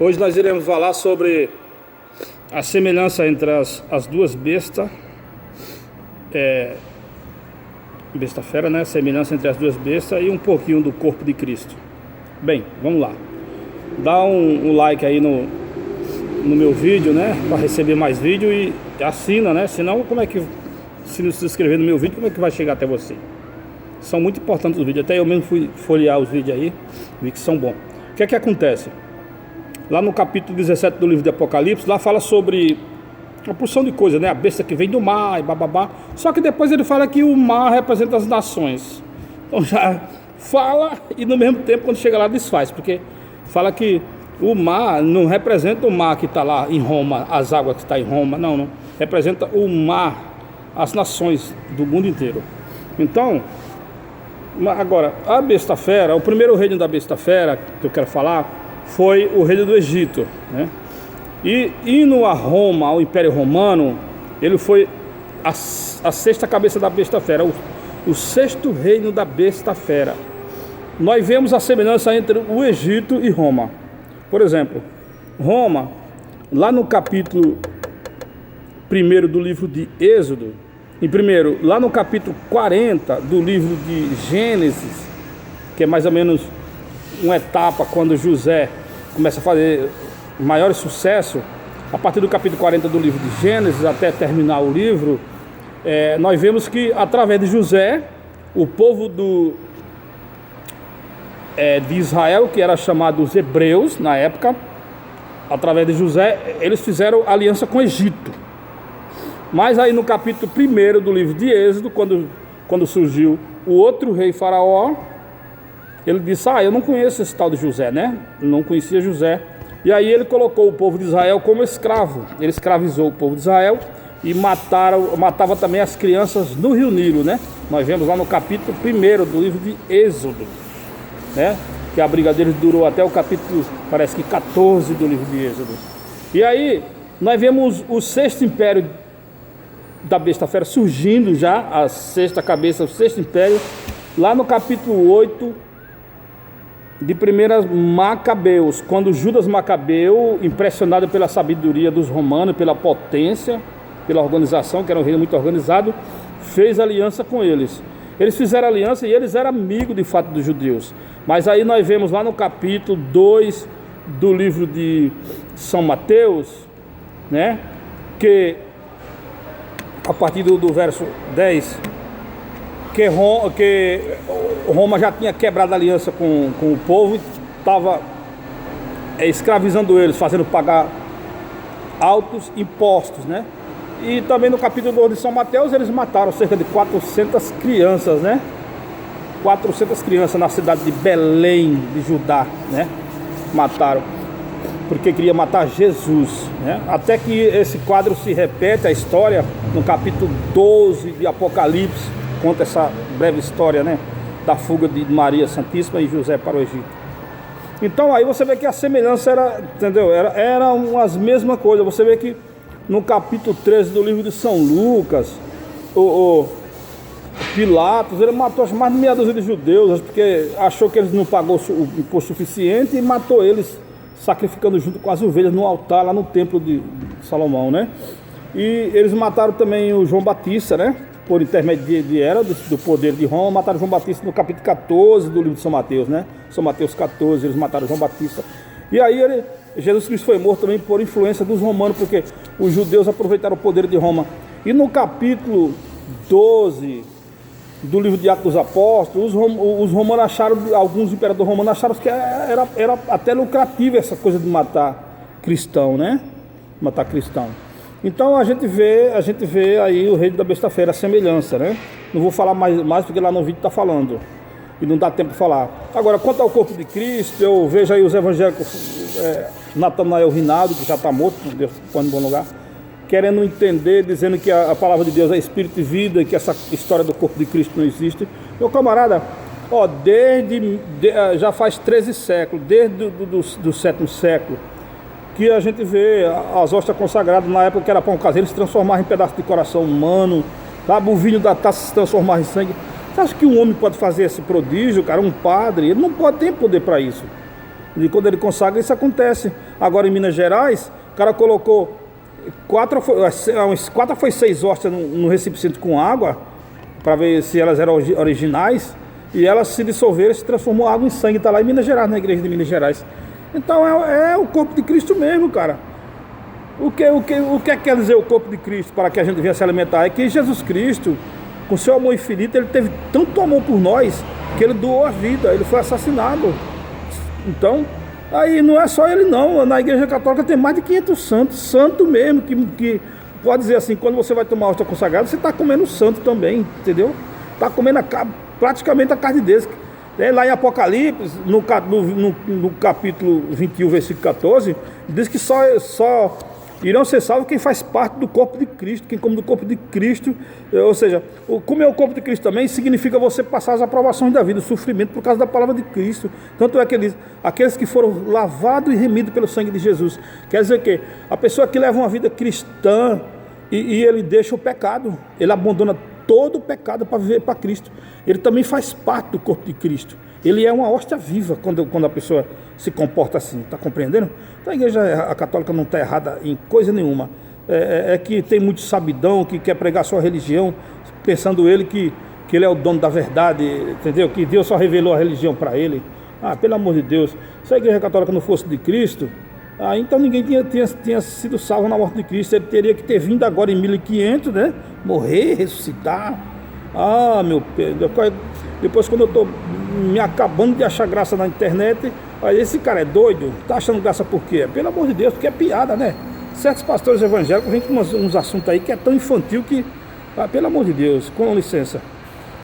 Hoje nós iremos falar sobre a semelhança entre as duas bestas, besta fera, né? Semelhança entre as duas bestas e um pouquinho do corpo de Cristo. Bem, vamos lá. Dá um like aí no meu vídeo, né? Para receber mais vídeo e assina, né? Senão, se não se inscrever no meu vídeo, como é que vai chegar até você? São muito importantes os vídeos. Até eu mesmo fui folhear os vídeos aí, vi que são bons. O que é que acontece? Lá no capítulo 17 do livro de Apocalipse, lá fala sobre uma porção de coisas, né? A besta que vem do mar e bababá. Só que depois ele fala que o mar representa as nações. Então já fala e no mesmo tempo quando chega lá desfaz. Porque fala que o mar não representa o mar que está lá em Roma, as águas que estão em Roma. Não. Representa o mar, as nações do mundo inteiro. Então, agora, a besta fera, o primeiro reino da besta fera que eu quero falar foi o reino do Egito, né? E indo a Roma, ao Império Romano, ele foi a sexta cabeça da besta fera, o sexto reino da besta fera. Nós vemos a semelhança entre o Egito e Roma. Por exemplo, Roma, lá no capítulo 1 do livro de Êxodo, lá no capítulo 40 do livro de Gênesis, que é mais ou menos uma etapa quando José começa a fazer maior sucesso, a partir do capítulo 40 do livro de Gênesis até terminar o livro, nós vemos que através de José, o povo de Israel, que era chamado os hebreus na época, através de José, eles fizeram aliança com o Egito. Mas aí no capítulo 1 do livro de Êxodo, quando surgiu o outro rei faraó, ele disse, eu não conheço esse tal de José, né? Não conhecia José. E aí ele colocou o povo de Israel como escravo. Ele escravizou o povo de Israel e matava também as crianças no rio Nilo, né? Nós vemos lá no capítulo 1 do livro de Êxodo, né? Que a briga deles durou até o capítulo, parece que 14 do livro de Êxodo. E aí nós vemos o sexto império da besta fera surgindo já, a sexta cabeça, o sexto império, lá no capítulo 8 de 1 Macabeus, quando Judas Macabeu, impressionado pela sabedoria dos romanos, pela potência, pela organização, que era um reino muito organizado, fez aliança com eles. Eles fizeram aliança e eles eram amigos de fato dos judeus. Mas aí nós vemos lá no capítulo 2 do livro de São Mateus, né, que a partir do verso 10, que Roma já tinha quebrado a aliança com o povo, estava escravizando eles, fazendo pagar altos impostos, né? E também no capítulo 2 de São Mateus, eles mataram cerca de 400 crianças, né? 400 crianças na cidade de Belém, de Judá, né? Mataram, porque queria matar Jesus, né? Até que esse quadro se repete, a história, no capítulo 12 de Apocalipse, conta essa breve história, né, da fuga de Maria Santíssima e José para o Egito. Então aí você vê que a semelhança era, entendeu? Era as mesmas coisas. Você vê que no capítulo 13 do livro de São Lucas, o Pilatos, ele matou mais de meia dúzia de judeus, porque achou que eles não pagou o imposto suficiente e matou eles, sacrificando junto com as ovelhas no altar lá no templo de Salomão, né? E eles mataram também o João Batista, né? Por intermédio do poder de Roma, mataram João Batista no capítulo 14 do livro de São Mateus, né? São Mateus 14, eles mataram João Batista. E aí Jesus Cristo foi morto também por influência dos romanos, porque os judeus aproveitaram o poder de Roma. E no capítulo 12 do livro de Atos dos Apóstolos, os romanos acharam, alguns imperadores romanos acharam que era até lucrativo essa coisa de matar cristão, né? Matar cristão. Então a gente vê aí o reino da besta fera, a semelhança, né? Não vou falar mais porque lá no vídeo está falando e não dá tempo de falar. Agora, quanto ao corpo de Cristo, eu vejo aí os evangélicos, Natanael Rinaldo, que já está morto, Deus põe em bom lugar, querendo entender, dizendo que a palavra de Deus é espírito e vida e que essa história do corpo de Cristo não existe. Meu camarada, já faz 13 séculos, desde do 7º século, que a gente vê as hóstias consagradas na época que era pão caseiro se transformar em pedaço de coração humano, sabe? O vinho da taça se transformar em sangue. Você acha que um homem pode fazer esse prodígio, cara? Um padre, ele não pode ter poder para isso. E quando ele consagra, isso acontece. Agora em Minas Gerais, o cara colocou 4 foi 6 hóstias no recipiente com água, para ver se elas eram originais, e elas se dissolveram, se transformou água em sangue. Está lá em Minas Gerais, na igreja de Minas Gerais. Então é o corpo de Cristo mesmo, cara. O que quer dizer o corpo de Cristo para que a gente venha se alimentar? É que Jesus Cristo, com seu amor infinito, ele teve tanto amor por nós que ele doou a vida, ele foi assassinado. Então, aí não é só ele não, na igreja católica tem mais de 500 santos, santo mesmo, que pode dizer assim, quando você vai tomar a hóstia consagrada, você está comendo santo também, entendeu? Está comendo praticamente a carne deles. Lá em Apocalipse, no capítulo 21, versículo 14, diz que só irão ser salvos quem faz parte do corpo de Cristo, quem come do corpo de Cristo. Ou seja, comer o corpo de Cristo também significa você passar as aprovações da vida, o sofrimento por causa da palavra de Cristo. Tanto é que ele diz, aqueles que foram lavados e remidos pelo sangue de Jesus. Quer dizer que a pessoa que leva uma vida cristã e ele deixa o pecado, ele abandona todo o pecado para viver para Cristo. Ele também faz parte do corpo de Cristo. Ele é uma hóstia viva quando a pessoa se comporta assim, está compreendendo? Então a igreja católica não está errada em coisa nenhuma. É que tem muito sabidão que quer pregar sua religião, pensando ele que ele é o dono da verdade, entendeu? Que Deus só revelou a religião para ele. Pelo amor de Deus, se a igreja católica não fosse de Cristo, então ninguém tinha sido salvo na morte de Cristo. Ele teria que ter vindo agora em 1500, né? Morrer, ressuscitar. Meu Pedro, depois quando eu estou me acabando de achar graça na internet, esse cara é doido, tá achando graça por quê? Pelo amor de Deus, porque é piada, né? Certos pastores evangélicos vêm com uns assuntos aí que é tão infantil que, pelo amor de Deus, com licença.